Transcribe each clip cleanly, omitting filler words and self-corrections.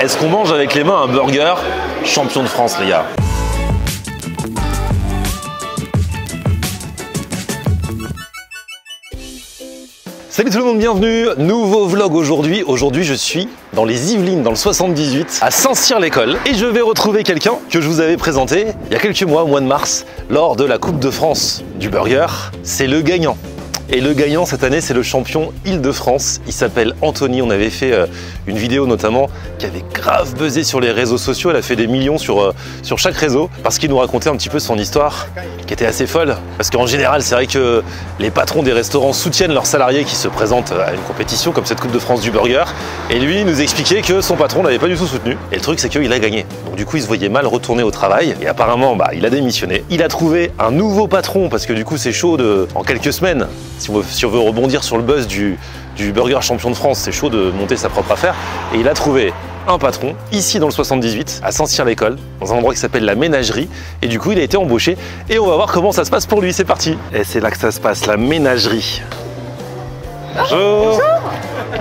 Est-ce qu'on mange avec les mains un burger champion de France, les gars? Salut tout le monde, bienvenue, nouveau vlog aujourd'hui. Aujourd'hui je suis dans les Yvelines, dans le 78, à Saint-Cyr-l'École. Et je vais retrouver quelqu'un que je vous avais présenté il y a quelques mois, au mois de mars, lors de la Coupe de France du burger. C'est le gagnant. Et le gagnant cette année, c'est le champion Île-de-France. Il s'appelle Anthony. On avait fait une vidéo notamment qui avait grave buzzé sur les réseaux sociaux. Elle a fait des millions sur chaque réseau parce qu'il nous racontait un petit peu son histoire qui était assez folle. Parce qu'en général, c'est vrai que les patrons des restaurants soutiennent leurs salariés qui se présentent à une compétition comme cette Coupe de France du burger. Et lui, il nous expliquait que son patron l'avait pas du tout soutenu. Et le truc, c'est qu'il a gagné. Donc du coup, il se voyait mal retourner au travail. Et apparemment, il a démissionné. Il a trouvé un nouveau patron parce que du coup, c'est chaud en quelques semaines. Si on veut rebondir sur le buzz du burger champion de France, c'est chaud de monter sa propre affaire. Et il a trouvé un patron, ici dans le 78, à Saint-Cyr-l'École, dans un endroit qui s'appelle la Ménagerie. Et du coup, il a été embauché. Et on va voir comment ça se passe pour lui. C'est parti. Et c'est là que ça se passe, la Ménagerie. Bonjour.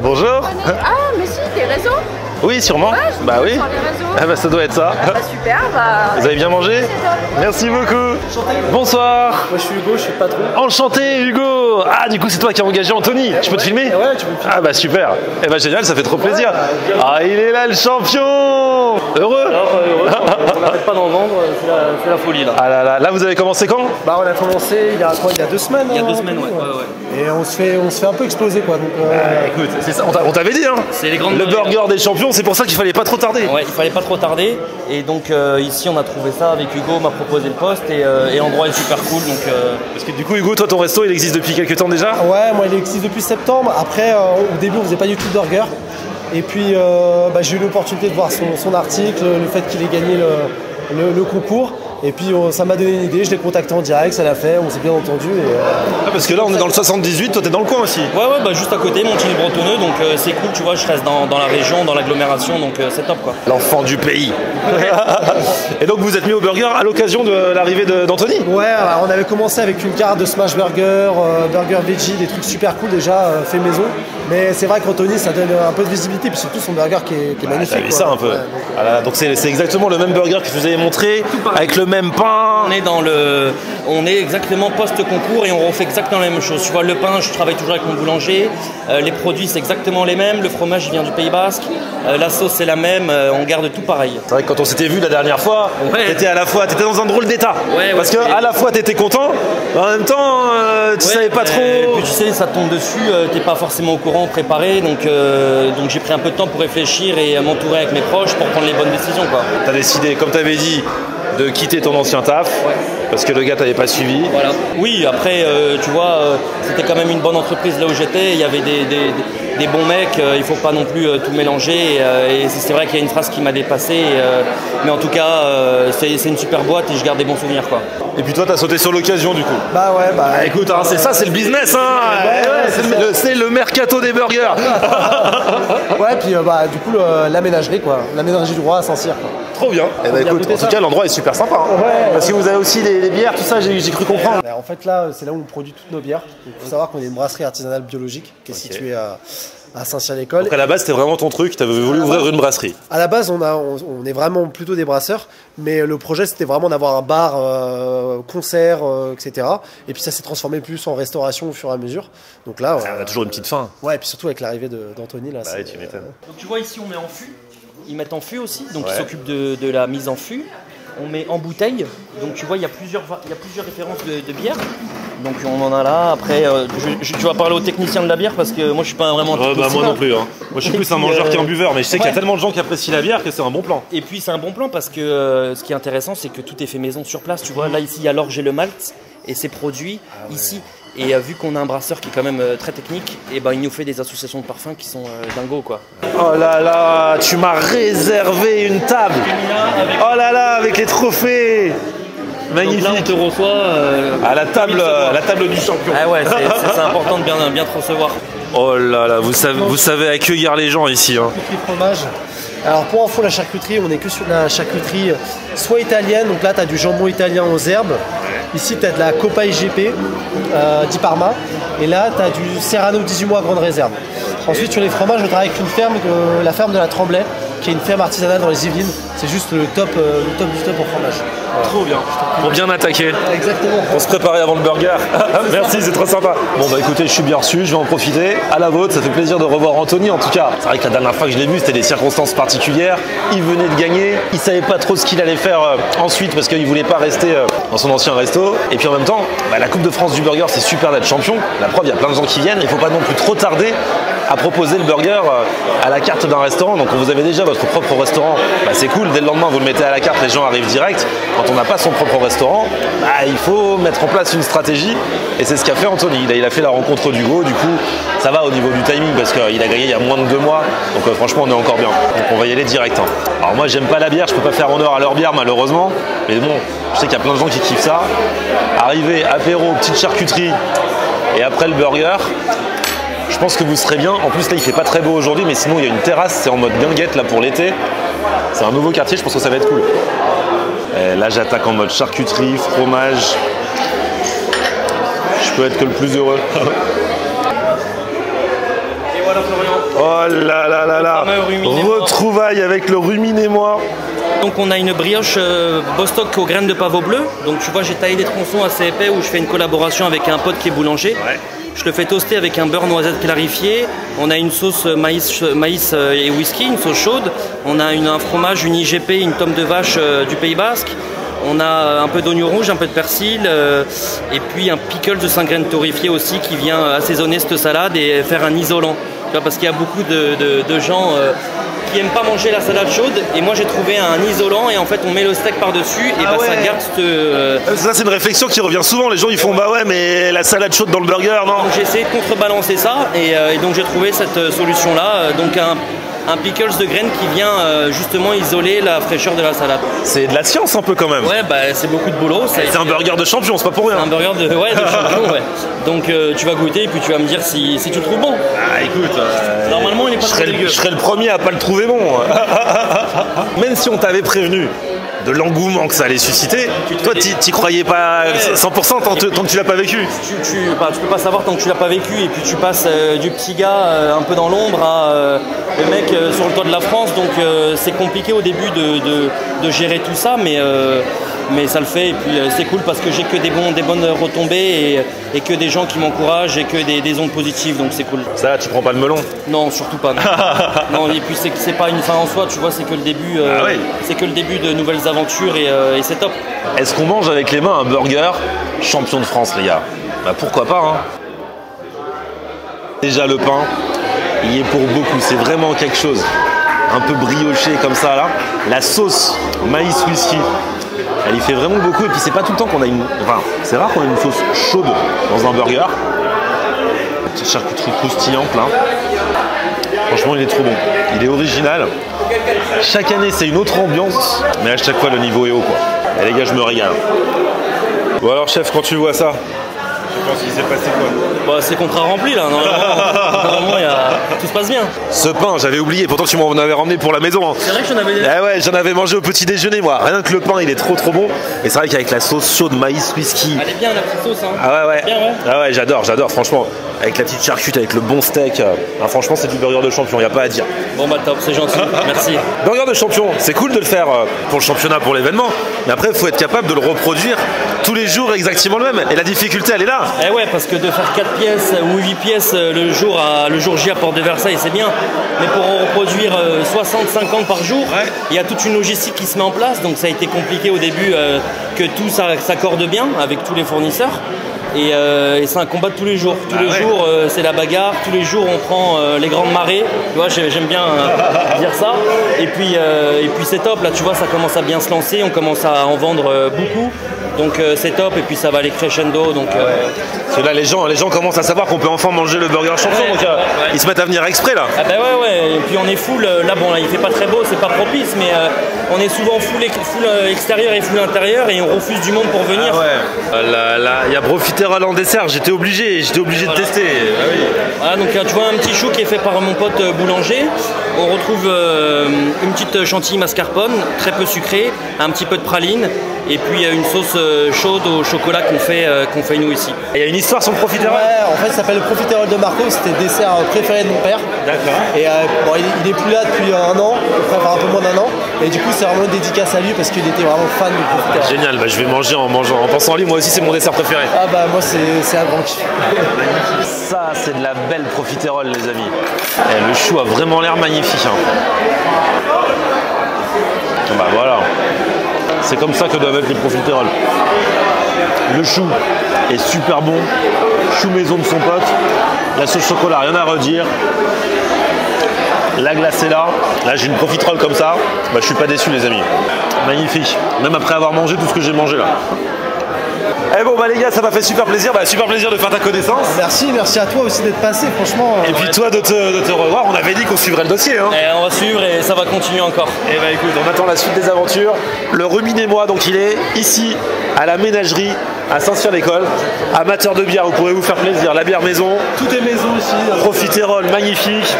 Bonjour. Ah, mais si, des réseaux? Oui, sûrement. Ouais, bah oui. Ah bah ça doit être ça. Ah, bah super, bah... Vous avez bien mangé? Merci beaucoup. Bonsoir. Moi je suis Hugo, je suis le patron. Enchanté Hugo. Ah du coup c'est toi qui as engagé Anthony. Je peux te filmer? Ouais, tu peux me filmer. Ah bah super. Eh bah génial, ça fait trop plaisir. Ah il est là le champion. Heureux? Alors, on n'arrête pas d'en vendre, c'est la folie là. Ah là là, là vous avez commencé quand? Bah on a commencé il y a quoi, il y a 2 semaines. Il y a 2 semaines, ouais. Et on se fait un peu exploser quoi. Donc, Écoute, c'est ça, on t'avait dit hein. C'est les grandes Le barrières. burger des champions, c'est pour ça qu'il fallait pas trop tarder. Ouais, il fallait pas trop tarder. Et donc ici on a trouvé ça avec Hugo, m'a proposé le poste et l'endroit est super cool. Donc, Parce que du coup Hugo, toi ton resto il existe depuis quelques temps déjà? ouais, moi il existe depuis septembre. Après, au début on faisait pas du tout de burger. Et puis j'ai eu l'opportunité de voir son article, le fait qu'il ait gagné le concours. Et puis ça m'a donné une idée, je l'ai contacté en direct, ça l'a fait, on s'est bien entendu. Ah parce que là on est dans le 78, toi t'es dans le coin aussi. ouais, juste à côté, Montigny-Bretonneux. Donc c'est cool, tu vois, je reste dans la région, dans l'agglomération, donc c'est top quoi. L'enfant du pays. Et donc vous êtes mis au burger à l'occasion de l'arrivée d'Anthony? Ouais, on avait commencé avec une carte de smash burger, burger veggie, des trucs super cool déjà, fait maison. Mais c'est vrai qu'Anthony ça donne un peu de visibilité, puis surtout son burger qui est magnifique. T'as vu ça un peu. Ouais, donc c'est exactement le même burger que je vous avais montré, avec le même pain. On est exactement post-concours et on refait exactement la même chose. Tu vois, le pain, je travaille toujours avec mon boulanger. Les produits, c'est exactement les mêmes. Le fromage, il vient du Pays Basque. La sauce, c'est la même. On garde tout pareil. C'est vrai que quand on s'était vu la dernière fois, Ouais. t'étais dans un drôle d'état. Ouais, parce que ouais. à la fois t'étais content, mais en même temps tu savais pas trop. Puis tu sais, ça tombe dessus, t'es pas forcément au courant, préparé. Donc j'ai pris un peu de temps pour réfléchir et m'entourer avec mes proches pour prendre les bonnes décisions, quoi. T'as décidé, comme t'avais dit, de quitter ton ancien taf. Ouais. Parce que le gars t'avait pas suivi. Voilà. Oui, après, tu vois, c'était quand même une bonne entreprise là où j'étais. Il y avait des bons mecs. Il faut pas non plus tout mélanger. Et c'est vrai qu'il y a une phrase qui m'a dépassé. Mais en tout cas, c'est une super boîte et je garde des bons souvenirs, quoi. Et puis toi t'as sauté sur l'occasion du coup. Bah ouais, Ah, écoute, hein, c'est ça, c'est le business, hein. C'est le mercato des burgers. ouais, puis du coup la ménagerie quoi, la ménagerie du roi à Saint-Cyr quoi. Trop bien. Et bah écoute, en tout cas l'endroit est super sympa. Hein. Ouais. Parce que vous avez aussi des bières, tout ça, j'ai cru comprendre. En fait là c'est là où on produit toutes nos bières. Il faut savoir qu'on est une brasserie artisanale biologique qui est située à Saint-Cyr-l'École. Donc à la base c'était vraiment ton truc, t'avais voulu ouvrir une brasserie. À la base on est vraiment plutôt des brasseurs, mais le projet c'était vraiment d'avoir un bar, concert, etc. Et puis ça s'est transformé plus en restauration au fur et à mesure. Donc là, On a toujours une petite faim. ouais, et puis surtout avec l'arrivée d'Anthony là. Bah ouais, tu m'étonnes. Donc tu vois, ici on met en fût. Ils mettent en fût aussi, donc Ouais. ils s'occupent de la mise en fût. On met en bouteille, donc tu vois, il y a plusieurs références de bière. Donc on en a là, après tu vas parler aux techniciens de la bière parce que moi je suis pas vraiment technicien. Moi non plus. Hein. Moi je suis plus un mangeur qu'un buveur, mais je sais qu'il y a ouais. tellement de gens qui apprécient la bière que c'est un bon plan. Et puis c'est un bon plan parce que ce qui est intéressant c'est que tout est fait maison sur place, tu vois. Là ici il y a l'orge et le malt et c'est produit ici. Et vu qu'on a un brasseur qui est quand même très technique, et ben il nous fait des associations de parfums qui sont dingos quoi. Oh là là, tu m'as réservé une table. Oh là là, avec les trophées. Magnifique. Donc là on te reçoit à la table du champion. Ah ouais, c'est important de bien te recevoir. Oh là là, vous savez accueillir les gens ici. Hein. Charcuterie fromage. Alors pour info, la charcuterie, on est que sur de la charcuterie soit italienne, donc là tu as du jambon italien aux herbes. Ici tu as de la Coppa IGP di Parma. Et là tu as du Serrano 18 mois grande réserve. Ensuite sur les fromages, je travaille avec une ferme, la ferme de la Tremblay, qui est une ferme artisanale dans les Yvelines. C'est juste le top du top en fromage. Voilà. Trop bien. Pour bien attaquer. Exactement. On se préparait avant le burger. Merci, c'est trop sympa. Bon bah écoutez, je suis bien reçu, je vais en profiter. À la vôtre, ça fait plaisir de revoir Anthony en tout cas. C'est vrai que la dernière fois que je l'ai vu, c'était des circonstances particulières. Il venait de gagner, il savait pas trop ce qu'il allait faire ensuite parce qu'il voulait pas rester dans son ancien resto. Et puis en même temps, la Coupe de France du burger, c'est super d'être champion. La preuve, il y a plein de gens qui viennent. Il faut pas non plus trop tarder à proposer le burger à la carte d'un restaurant. Donc quand vous avez déjà votre propre restaurant, c'est cool, dès le lendemain vous le mettez à la carte, les gens arrivent direct. Quand on n'a pas son propre restaurant, il faut mettre en place une stratégie et c'est ce qu'a fait Anthony. Il a fait la rencontre d'Hugo, du coup ça va au niveau du timing parce qu'il a gagné il y a moins de 2 mois, donc franchement on est encore bien. Donc on va y aller direct. Alors moi j'aime pas la bière, je peux pas faire honneur à leur bière malheureusement, mais bon, je sais qu'il y a plein de gens qui kiffent ça. Arriver, apéro, petite charcuterie et après le burger, je pense que vous serez bien. En plus là il fait pas très beau aujourd'hui, mais sinon il y a une terrasse, c'est en mode guinguette là pour l'été. C'est un nouveau quartier, je pense que ça va être cool. Et là j'attaque en mode charcuterie, fromage. Je peux être que le plus heureux. Et voilà Florian. Oh là là là là. Retrouvailles avec le ruminé-moi. Donc on a une brioche Bostock aux graines de pavot bleu. Donc tu vois j'ai taillé des tronçons assez épais où je fais une collaboration avec un pote qui est boulanger. Ouais. Je le fais toaster avec un beurre noisette clarifié. On a une sauce maïs et whisky, une sauce chaude. On a un fromage, une IGP, une tome de vache du Pays Basque. On a un peu d'oignon rouge, un peu de persil et puis un pickle de 5 graines torréfiées aussi qui vient assaisonner cette salade et faire un isolant. Tu vois, parce qu'il y a beaucoup de gens qui n'aiment pas manger la salade chaude et moi j'ai trouvé un isolant et en fait on met le steak par-dessus et ça garde Ça c'est une réflexion qui revient souvent, les gens ils font bah ouais mais la salade chaude dans le burger non. Donc j'ai essayé de contrebalancer ça et donc j'ai trouvé cette solution là, donc un pickles de graines qui vient justement isoler la fraîcheur de la salade. C'est de la science un peu quand même. Ouais c'est beaucoup de boulot. C'est un burger de champion, c'est pas pour rien. C'est un burger de champion ouais. Donc tu vas goûter et puis tu vas me dire si tu le trouves bon. Écoute, normalement il est pas très dégueu. Je serais le premier à pas le trouver bon. Même si on t'avait prévenu de l'engouement que ça allait susciter, toi t'y croyais pas 100% tant que tu l'as pas vécu. Tu peux pas savoir tant que tu l'as pas vécu et puis tu passes du petit gars un peu dans l'ombre à le mec sur le toit de la France, donc c'est compliqué au début de gérer tout ça, mais ça le fait et puis c'est cool parce que j'ai que des bonnes retombées et que des gens qui m'encouragent et que des ondes positives, donc c'est cool. Ça, tu prends pas le melon? Non, surtout pas. Non, et puis c'est pas une fin en soi, tu vois, c'est que le début, c'est que le début de nouvelles aventures et c'est top. Est-ce qu'on mange avec les mains un burger champion de France, les gars? Pourquoi pas hein. Déjà le pain, il est pour beaucoup, c'est vraiment quelque chose. Un peu brioché comme ça là. La sauce maïs whisky, elle y fait vraiment beaucoup et puis c'est pas tout le temps qu'on a c'est rare qu'on ait une sauce chaude dans un burger. Petite charcuterie croustillante là. Franchement il est trop bon. Il est original. Chaque année c'est une autre ambiance, mais à chaque fois le niveau est haut quoi. Et les gars je me régale. Bon alors chef, quand tu vois ça, je pense qu'il s'est passé quoi? C'est contrat rempli là, normalement tout se passe bien. Ce pain, j'avais oublié, pourtant tu m'en avais ramené pour la maison. Hein. C'est vrai que j'en avais... j'en avais mangé au petit déjeuner moi. Rien que le pain, il est trop bon. Et c'est vrai qu'avec la sauce chaude maïs whisky. Elle est bien la petite sauce hein. Bien, Ah ouais, j'adore franchement. Avec la petite charcute, avec le bon steak. Franchement, c'est du burger de champion, y a pas à dire. Bon top, c'est gentil, merci. Burger de champion, c'est cool de le faire pour le championnat, pour l'événement. Mais après, il faut être capable de le reproduire tous les jours exactement le même. Et la difficulté, elle est là. Ouais, parce que de faire 4 pièces ou 8 pièces le jour J à Porte de Versailles, c'est bien. Mais pour en reproduire 60-50 par jour, il y a toute une logistique qui se met en place. Donc ça a été compliqué au début que tout s'accorde bien avec tous les fournisseurs. Et c'est un combat de tous les jours. Tous les jours, c'est la bagarre. Tous les jours, on prend les grandes marées. Tu vois, j'aime bien dire ça. Et puis c'est top. Là, tu vois, ça commence à bien se lancer. On commence à en vendre beaucoup. Donc c'est top. Et puis ça va aller crescendo. Donc, Parce que là, les gens commencent à savoir qu'on peut enfin manger le burger champion. Donc ils se mettent à venir exprès là. Ah ouais. Et puis on est full. Là, bon, là, il fait pas très beau, c'est pas propice, mais on est souvent full extérieur et full intérieur et on refuse du monde pour venir. Là, il y a profiterole en dessert. J'étais obligé de tester. Voilà, donc tu vois un petit chou qui est fait par mon pote boulanger. On retrouve une petite chantilly mascarpone, très peu sucrée, un petit peu de praline et puis une sauce chaude au chocolat qu'on fait nous ici. Il y a une histoire sur le profiterole. Ouais, en fait, ça s'appelle le profiterole de Marco. C'était le dessert préféré de mon père. D'accord. Et bon, il est plus là depuis un an, enfin un peu moins d'un an. Et du coup, c'est vraiment une dédicace à lui parce qu'il était vraiment fan du profiterole. Génial, bah, je vais manger en pensant à lui. Moi aussi, c'est mon dessert préféré. Ah bah moi, c'est un grand kiff. Ça, c'est de la belle profiterole, les amis. Et le chou a vraiment l'air magnifique. Hein. Bah voilà. C'est comme ça que doivent être les profiteroles. Le chou est super bon. Chou maison de son pote. La sauce chocolat, rien à redire. La glace est là. Là, j'ai une profiterole comme ça. Bah, je suis pas déçu, les amis. Magnifique. Même après avoir mangé tout ce que j'ai mangé là. Eh bon bah les gars, ça m'a fait super plaisir, super plaisir de faire ta connaissance. Merci à toi aussi d'être passé, franchement. Et puis toi de te revoir, on avait dit qu'on suivrait le dossier. Hein. Et on va suivre et ça va continuer encore. Et bah écoute, on attend la suite des aventures. Le Ruminez-moi, donc il est ici à la ménagerie à Saint-Cyr-l'École. Amateur de bière, vous pourrez vous faire plaisir. La bière maison. Tout est maison ici. Profiterole, magnifique.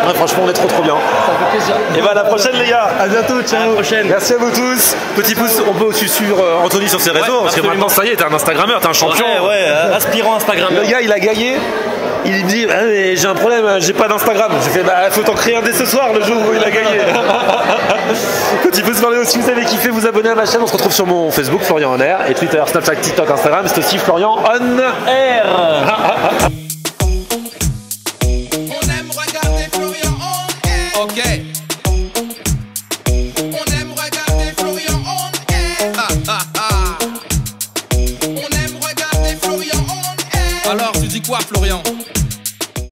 Ouais, franchement, on est trop bien. Ça fait plaisir. Et bah à la prochaine les gars. À bientôt, ciao. À la prochaine. Merci à vous tous. Petit pouce, on peut aussi suivre Anthony sur ses réseaux, parce que maintenant ça y est, t'es un Instagrammeur, t'es un champion. Ouais, aspirant Instagrammeur. Le gars il a gagné. Il me dit ah, mais j'ai un problème, j'ai pas d'Instagram. J'ai fait bah faut t'en créer un dès ce soir le jour où il a gagné. Petit pouce vers le haut si vous avez kiffé, vous abonnez à ma chaîne. On se retrouve sur mon Facebook Florian On Air et Twitter, Snapchat, TikTok, Instagram. C'est aussi Florian On Air. On aime regarder Florian On Air. Ok. On aime regarder Florian On Air. On aime regarder Florian On Air. Alors tu dis quoi Florian?